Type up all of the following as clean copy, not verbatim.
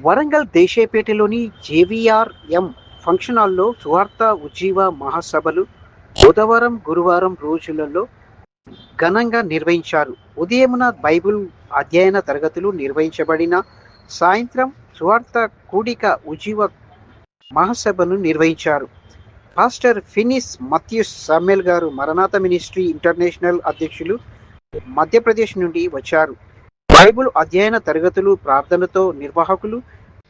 Warangal దేశేపేటలోని జేవీఆర్ఎం function హాల్లో సువార్త ఉజ్జీవ మహాసభలు బుధవారం గురువారం రోజులలో ఘనంగా నిర్వహించారు. ఉదయమున బైబిల్ అధ్యయన తరగతులు నిర్వహించబడిన సాయంత్రం సువార్త కూడిక ఉజ్జీవ మహాసభను నిర్వహించారు. పాస్టర్ ఫినిస్ మథ్యూస్ సామ్యుల్ గారు మరణాత మినిస్ట్రీ ఇంటర్నేషనల్ అధ్యక్షులు మధ్యప్రదేశ్ నుండి వచ్చారు. బైబిల్ అధ్యయన తరగతులు ప్రార్థనతో నిర్వాహకులు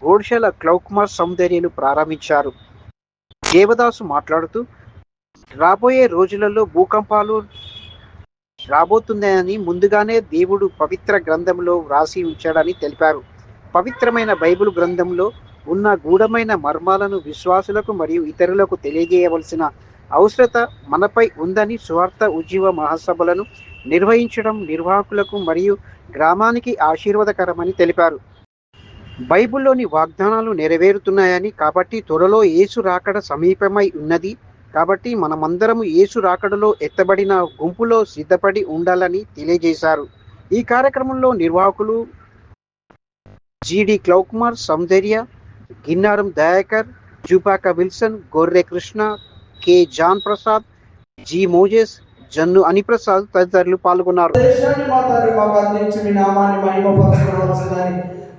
గోడ్షల క్లౌకుమార్ సౌందర్యలు ప్రారంభించారు. దేవదాసు మాట్లాడుతూ రాబోయే రోజులలో భూకంపాలు రాబోతుందని ముందుగానే దేవుడు పవిత్ర గ్రంథంలో వ్రాసి ఉంచాడని తెలిపారు. పవిత్రమైన బైబిల్ గ్రంథంలో ఉన్న గూఢమైన మర్మాలను విశ్వాసులకు మరియు ఇతరులకు తెలియజేయవలసిన అవసరత మనపై ఉందని సువార్త ఉజ్జీవ మహాసభలను నిర్వహించడం నిర్వాహకులకు మరియు గ్రామానికి ఆశీర్వాదకరమని తెలిపారు. బైబిల్లోని వాగ్దానాలు నెరవేరుతున్నాయని, కాబట్టి త్వరలో యేసు రాకడ సమీపమై ఉన్నది, కాబట్టి మనమందరం యేసు రాకడలో ఎత్తబడిన గుంపులో సిద్ధపడి ఉండాలని తెలియజేశారు. ఈ కార్యక్రమంలో నిర్వాహకులు జిడి క్లౌకుమార్ Soundarya, Ginnaram Dayakar, Jupaka Wilson, Gorre Krishna, K John Prasad, G Moses, Jannu Aniprasad తదితరులు పాల్గొన్నారు.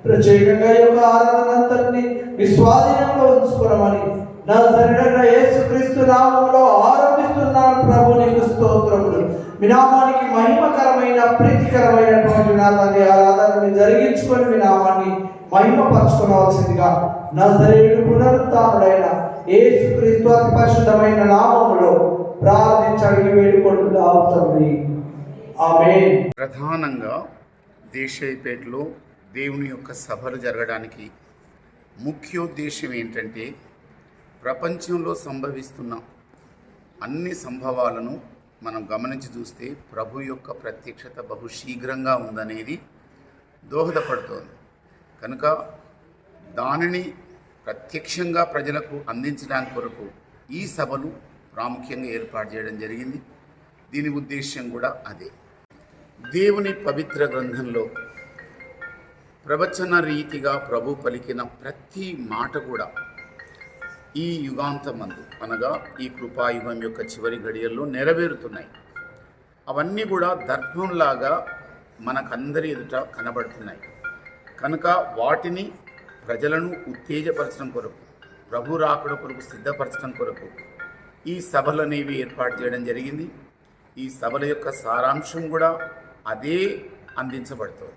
ప్రత్యేకంగా యొక్క ఆరాధనంతటిని మీ స్వాధీనంలో ఉంచుకోమని నజరేయుడైన యేసుక్రీస్తు నామములో ఆరంభిస్తున్నాను. ప్రభు నీకు స్తోత్రములు. మీ నామానికి మహిమకరమైన ప్రీతికరమైనటువంటి నా తండ్రి ఆరాధనని జరిగించుకొని మీ నామాన్ని మహిమపరచుకోవాల్సిందిగా నజరేయుడు పునరుత్థానుడైన యేసుక్రీస్తు అతి పరిశుద్ధమైన నామములో ప్రార్థించడానికి వేడుకుంటున్నాము తండ్రి. ఆమేన్. ప్రధానంగా దేశేపేటలో దేవుని యొక్క సభలు జరగడానికి ముఖ్యోద్దేశం ఏంటంటే ప్రపంచంలో సంభవిస్తున్న అన్ని సంభవాలను మనం గమనించి చూస్తే ప్రభు యొక్క ప్రత్యక్షత బహు శీఘ్రంగా ఉందనేది దోహదపడుతోంది. కనుక దానిని ప్రత్యక్షంగా ప్రజలకు అందించడానికి కొరకు ఈ సభలు ప్రాముఖ్యంగా ఏర్పాటు చేయడం జరిగింది. దీని ఉద్దేశ్యం కూడా అదే. దేవుని పవిత్ర గ్రంథంలో ప్రవచన రీతిగా ప్రభు పలికిన ప్రతి మాట కూడా ఈ యుగాంతమందు అనగా ఈ కృపాయుగం యొక్క చివరి గడియల్లో నెరవేరుతున్నాయి. అవన్నీ కూడా దర్పంలాగా మనకందరి ఎదుట కనబడుతున్నాయి. కనుక వాటిని ప్రజలను ఉత్తేజపరచడం కొరకు, ప్రభు రాకడ కొరకు సిద్ధపరచడం కొరకు ఈ సభలు అనేవి ఏర్పాటు చేయడం జరిగింది. ఈ సభల యొక్క సారాంశం కూడా అదే అందించబడుతుంది.